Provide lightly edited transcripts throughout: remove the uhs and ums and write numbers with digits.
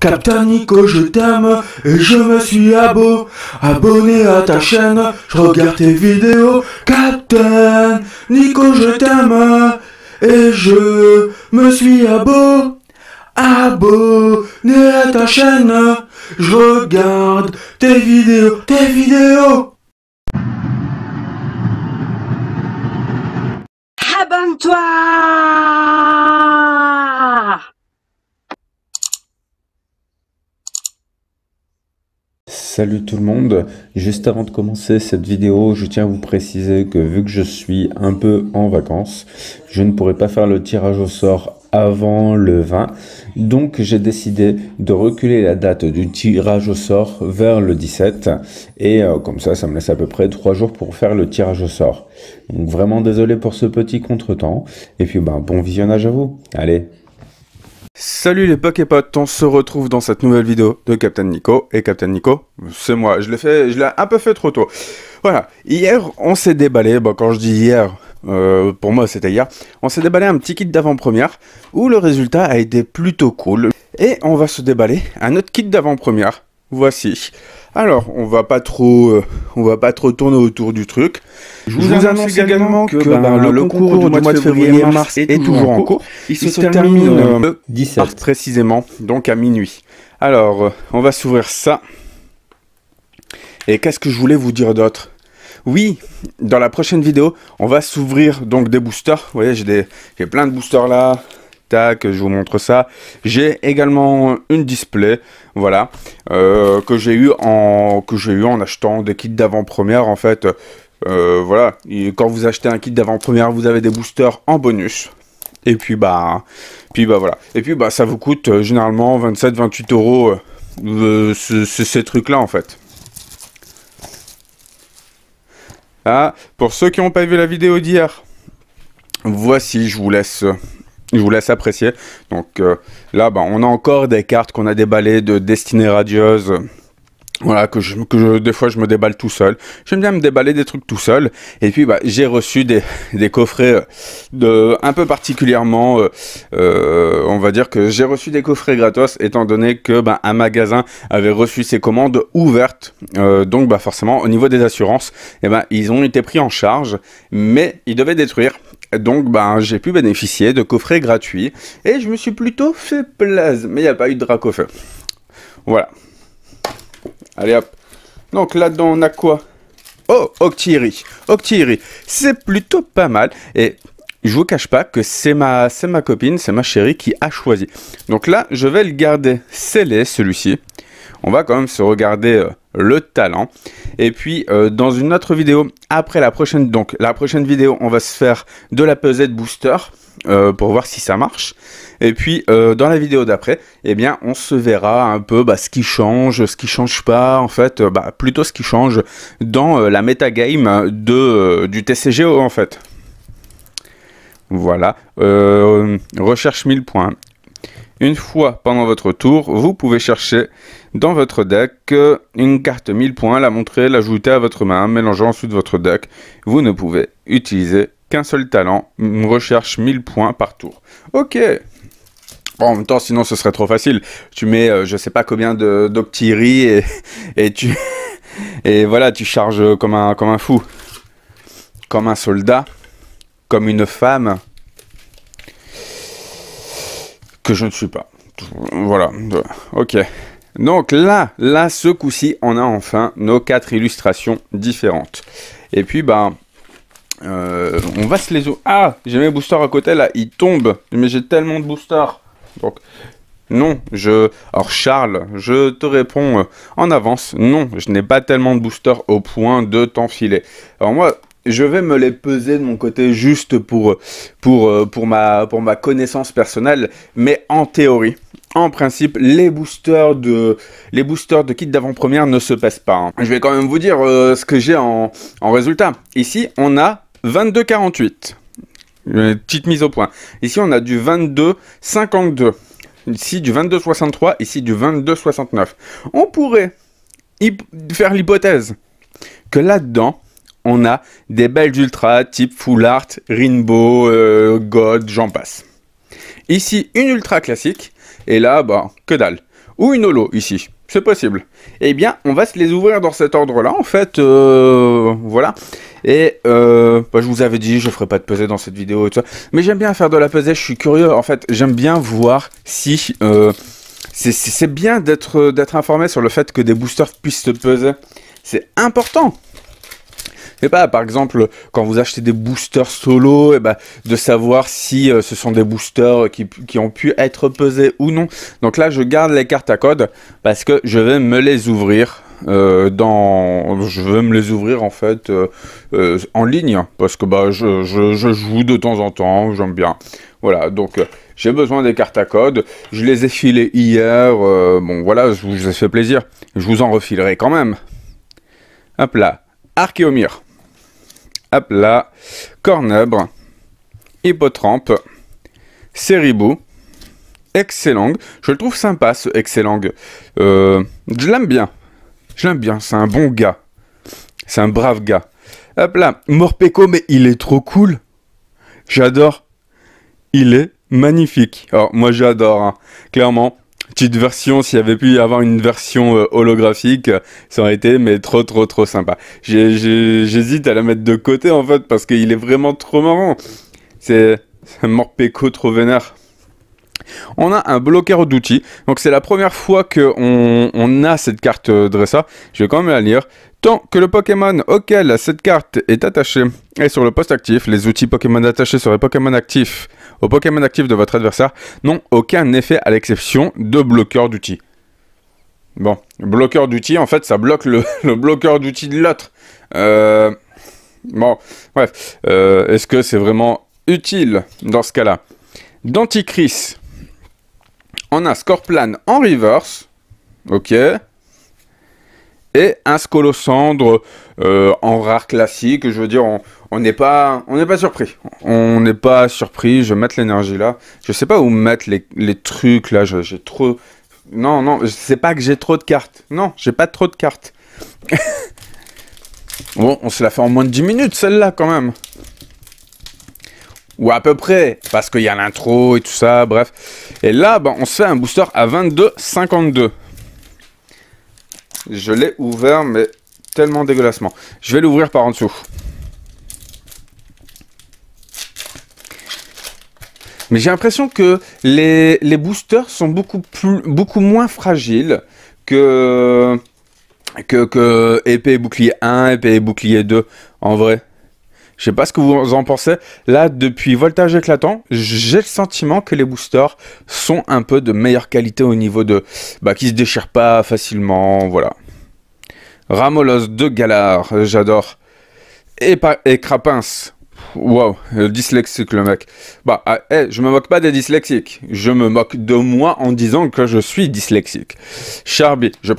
Captain Nico, je t'aime et je me suis abonné à ta chaîne. Je regarde tes vidéos. Captain Nico, je t'aime et je me suis abonné à ta chaîne. Je regarde tes vidéos. Abonne-toi! Salut tout le monde, juste avant de commencer cette vidéo, je tiens à vous préciser que vu que je suis un peu en vacances, je ne pourrai pas faire le tirage au sort avant le 20, donc j'ai décidé de reculer la date du tirage au sort vers le 17, et comme ça me laisse à peu près 3 jours pour faire le tirage au sort. Donc vraiment désolé pour ce petit contretemps, et puis bon visionnage à vous, allez. Salut les Poképotes, on se retrouve dans cette nouvelle vidéo de Captain Nico. Et Captain Nico, c'est moi, je l'ai un peu fait trop tôt. Voilà, hier on s'est déballé, quand je dis hier, pour moi c'était hier, on s'est déballé un petit kit d'avant-première où le résultat a été plutôt cool. Et on va se déballer un autre kit d'avant-première, voici. Alors, on va pas trop tourner autour du truc. Je vous annonce également que le concours du mois de février-mars est toujours en cours. Il se termine le 17 précisément, donc à minuit. Alors, on va s'ouvrir ça. Et qu'est-ce que je voulais vous dire d'autre? Oui, dans la prochaine vidéo, on va s'ouvrir donc des boosters. Vous voyez, j'ai plein de boosters là. Tac, je vous montre ça. J'ai également une display, voilà, que j'ai eu en achetant des kits d'avant-première. En fait, voilà, et quand vous achetez un kit d'avant-première, vous avez des boosters en bonus. Et puis voilà. Et puis ça vous coûte généralement 27-28 euros ces trucs-là en fait. Ah, pour ceux qui n'ont pas vu la vidéo d'hier, voici, je vous laisse apprécier. Donc là, on a encore des cartes qu'on a déballées de Destinée Radieuse. Voilà, des fois je me déballe tout seul. J'aime bien me déballer des trucs tout seul. Et puis j'ai reçu des coffrets un peu particulièrement, on va dire que j'ai reçu des coffrets gratos, étant donné que un magasin avait reçu ses commandes ouvertes. Donc forcément au niveau des assurances, ils ont été pris en charge, mais ils devaient détruire. Donc j'ai pu bénéficier de coffrets gratuits et je me suis plutôt fait plaisir, mais il n'y a pas eu de drac au feu. Voilà. Allez hop. Donc là-dedans on a quoi? Oh, Octillerie. Octillerie, c'est plutôt pas mal et je vous cache pas que c'est ma copine, c'est ma chérie qui a choisi. Donc là je vais le garder scellé celui-ci. On va quand même se regarder le talent. Et puis dans une autre vidéo, après la prochaine vidéo, on va se faire de la pesée de booster pour voir si ça marche. Et puis dans la vidéo d'après, on se verra un peu ce qui change pas, en fait, plutôt ce qui change dans la metagame du TCGO en fait. Voilà, recherche 1000 points. Une fois pendant votre tour, vous pouvez chercher dans votre deck une carte 1000 points, la montrer, l'ajouter à votre main, mélanger ensuite votre deck. Vous ne pouvez utiliser qu'un seul talent, une recherche 1000 points par tour. Ok. Bon, en même temps, sinon ce serait trop facile. Tu mets, je sais pas combien d'octillerie et voilà, tu charges comme un fou, comme un soldat, comme une femme. Que je ne suis pas. Voilà. Ok. Donc là, ce coup-ci, on a enfin nos 4 illustrations différentes. Et puis, on va se les... Ah, j'ai mes boosters à côté, là, ils tombent. Mais j'ai tellement de boosters. Donc, non, Alors, Charles, je te réponds en avance. Non, je n'ai pas tellement de boosters au point de t'enfiler. Alors moi... Je vais me les peser de mon côté juste pour ma connaissance personnelle, mais en théorie, en principe, les boosters de kit d'avant-première ne se pèsent pas. Hein. Je vais quand même vous dire ce que j'ai en résultat. Ici, on a 22,48. Petite mise au point. Ici, on a du 22,52. Ici, du 22,63. Ici, du 22,69. On pourrait faire l'hypothèse que là-dedans, on a des belles ultras type Full Art, Rainbow, God, j'en passe. Ici, une ultra classique. Et là, que dalle. ou une holo ici, c'est possible. Eh bien, on va se les ouvrir dans cet ordre-là, en fait, voilà. Et je vous avais dit, je ferai pas de pesée dans cette vidéo et tout ça, mais j'aime bien faire de la pesée, je suis curieux, en fait, j'aime bien voir si... c'est bien d'être informé sur le fait que des boosters puissent se peser, c'est important. Et pas, par exemple, quand vous achetez des boosters solo, et de savoir si ce sont des boosters qui ont pu être pesés ou non. Donc là, je garde les cartes à code parce que je vais me les ouvrir je vais me les ouvrir en fait en ligne parce que je joue de temps en temps, j'aime bien. Voilà, donc j'ai besoin des cartes à code. Je les ai filées hier. Bon, voilà, je vous ai fait plaisir. Je vous en refilerai quand même. Hop là, Archéomir. Hop là, Cornèbre, Hippotrampe, Ceribou, Excellang. Je le trouve sympa ce Excellang. Je l'aime bien. Je l'aime bien, c'est un bon gars. C'est un brave gars. Hop là, Morpeko, mais il est trop cool. J'adore. Il est magnifique. Alors, moi j'adore, hein. Clairement. Petite version, s'il y avait pu y avoir une version holographique, ça aurait été mais trop sympa. J'hésite à la mettre de côté en fait parce qu'il est vraiment trop marrant. C'est un Morpeko trop vénère. On a un bloqueur d'outils, donc c'est la première fois qu'on a cette carte Dressa. Je vais quand même la lire. Tant que le Pokémon auquel cette carte est attachée est sur le poste actif, les outils Pokémon attachés sur les Pokémon actifs au Pokémon actif de votre adversaire n'ont aucun effet à l'exception de bloqueur d'outils. Bon, bloqueur d'outils, en fait, ça bloque le bloqueur d'outils de l'autre. Bon, bref. Est-ce que c'est vraiment utile dans ce cas-là? Denticris. On a Scorplan en reverse. Ok. Et un Scolosandre en rare classique. Je veux dire, on n'est pas surpris. On n'est pas surpris. Je vais mettre l'énergie là. Je sais pas où mettre les trucs là. J'ai trop... Non, c'est pas que j'ai trop de cartes. Non, j'ai pas trop de cartes. Bon, on se la fait en moins de 10 minutes celle-là quand même. Ou à peu près, parce qu'il y a l'intro et tout ça, bref. Et là, on se fait un booster à 22,52. Je l'ai ouvert, mais tellement dégueulassement. Je vais l'ouvrir par en dessous. Mais j'ai l'impression que les boosters sont beaucoup moins fragiles que épée et bouclier 1, épée et bouclier 2, en vrai. Je sais pas ce que vous en pensez. Là, depuis Voltage Éclatant, j'ai le sentiment que les boosters sont un peu de meilleure qualité au niveau de... qui se déchirent pas facilement, voilà. Ramolos de Galar, j'adore. Et Crapins. Wow, dyslexique le mec. Je me moque pas des dyslexiques. Je me moque de moi en disant que je suis dyslexique. Charby, je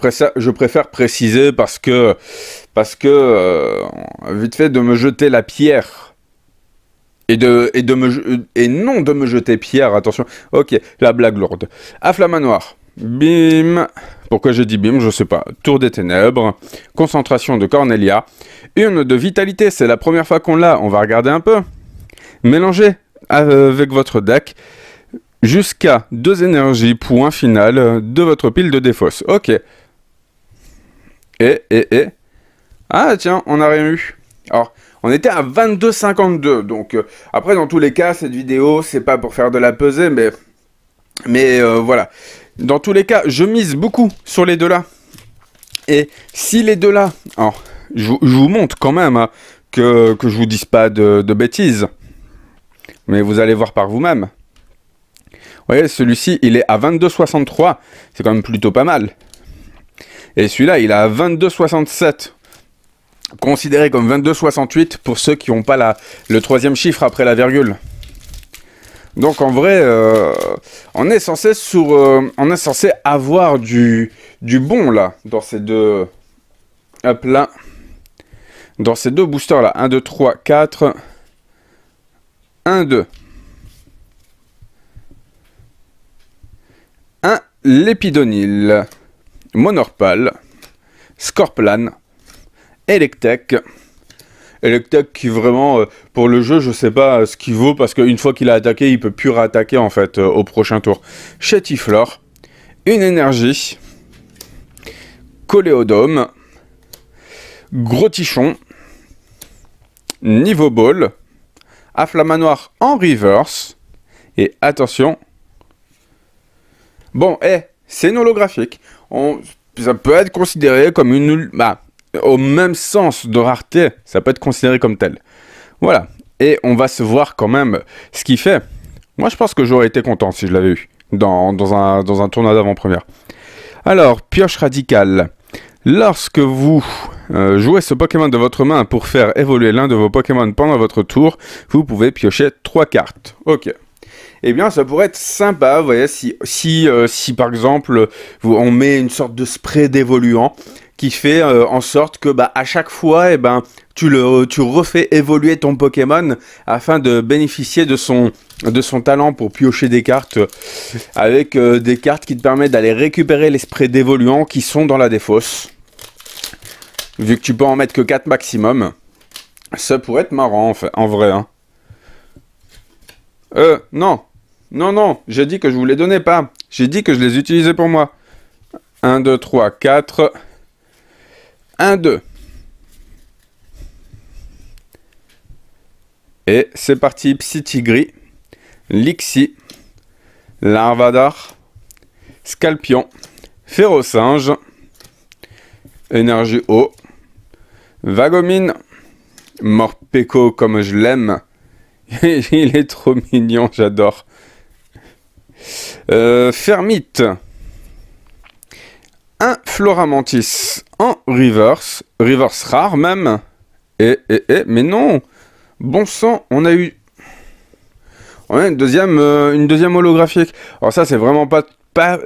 préfère préciser parce que vite fait de me jeter la pierre. Et non de me jeter pierre, attention. Ok, la blague lourde. Afflamanoir. Bim. Pourquoi j'ai dit bim, je sais pas. Tour des ténèbres. Concentration de Cornelia. Urne de vitalité, c'est la première fois qu'on l'a. On va regarder un peu. Mélangez avec votre deck jusqu'à 2 énergies point final de votre pile de défausse. Ok. Ah tiens, on n'a rien eu. Alors, on était à 22,52. Donc, après, dans tous les cas, cette vidéo, c'est pas pour faire de la pesée, mais voilà. Dans tous les cas, je mise beaucoup sur les deux là. Et si les deux là... Alors, je vous montre quand même hein, que je vous dise pas de bêtises. Mais vous allez voir par vous-même. Vous voyez, celui-ci, il est à 22,63. C'est quand même plutôt pas mal. Et celui-là, il est à 22,67. Considéré comme 22,68 pour ceux qui n'ont pas le troisième chiffre après la virgule. Donc en vrai, on est censé avoir du bon là, dans ces deux... Hop là. Dans ces deux boosters là. 1, 2, 3, 4. 1, 2. 1, Lépidonil. Monorpal. Scorplan. Electek. Electek qui vraiment, pour le jeu, je sais pas ce qu'il vaut, parce qu'une fois qu'il a attaqué, il peut plus réattaquer en fait au prochain tour. Chétiflore. une énergie, Coléodome, Gros Tichon, Niveau Ball, Afflamanoir en reverse, et attention, bon, c'est une holographique, ça peut être considéré comme une... au même sens de rareté, ça peut être considéré comme tel. Voilà, et on va se voir quand même ce qu'il fait. Moi, je pense que j'aurais été content si je l'avais eu dans un tournoi d'avant-première. Alors, pioche radicale. Lorsque vous jouez ce Pokémon de votre main pour faire évoluer l'un de vos Pokémon pendant votre tour, vous pouvez piocher 3 cartes. Ok. Eh bien, ça pourrait être sympa, vous voyez, si par exemple, on met une sorte de spray d'évoluant qui fait en sorte que à chaque fois, tu refais évoluer ton Pokémon afin de bénéficier de son talent pour piocher des cartes avec des cartes qui te permettent d'aller récupérer les sprays d'évoluant qui sont dans la défausse. Vu que tu peux en mettre que 4 maximum, ça pourrait être marrant en vrai. Hein. Non, j'ai dit que je vous les donnais pas. J'ai dit que je les utilisais pour moi. 1, 2, 3, 4... 1, 2. Et c'est parti, Psy-Tigri, Lixie, Larvadar, Scalpion, Férocinge, Énergie Eau, Vagomine, Morpeko comme je l'aime. Il est trop mignon, j'adore. Fermite. Un Floramantis en reverse rare même. Mais non. Bon sang, on a une deuxième holographique. Alors ça, c'est vraiment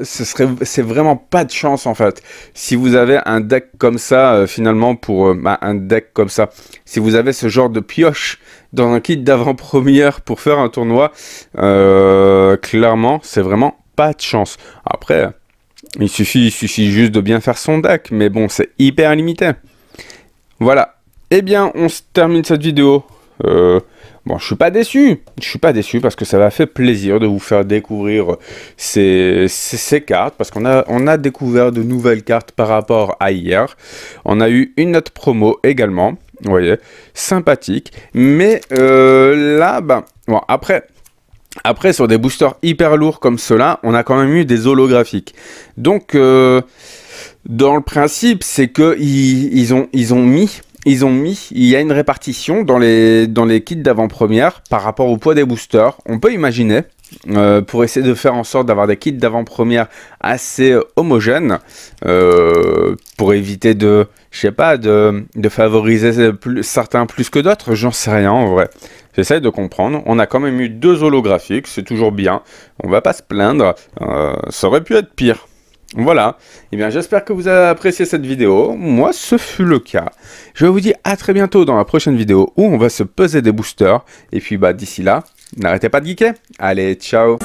c'est vraiment pas de chance en fait. Si vous avez un deck comme ça, finalement un deck comme ça, si vous avez ce genre de pioche dans un kit d'avant-première pour faire un tournoi, clairement, c'est vraiment pas de chance. Après, il suffit juste de bien faire son deck, mais bon, c'est hyper limité. Voilà. Eh bien, on se termine cette vidéo. Bon, je suis pas déçu parce que ça m'a fait plaisir de vous faire découvrir ces cartes, parce qu'on a découvert de nouvelles cartes par rapport à hier. On a eu une note promo également, vous voyez, sympathique. Mais là, bon, après, sur des boosters hyper lourds comme ceux-là, on a quand même eu des holographiques. Donc, dans le principe, c'est que il y a une répartition dans les kits d'avant-première par rapport au poids des boosters. On peut imaginer, pour essayer de faire en sorte d'avoir des kits d'avant-première assez homogènes, pour éviter de favoriser certains plus que d'autres, j'en sais rien en vrai. J'essaie de comprendre. On a quand même eu 2 holographiques, c'est toujours bien. On va pas se plaindre, ça aurait pu être pire. Voilà, et bien j'espère que vous avez apprécié cette vidéo, moi ce fut le cas. Je vous dis à très bientôt dans la prochaine vidéo où on va se peser des boosters, et puis d'ici là, n'arrêtez pas de geeker, allez ciao.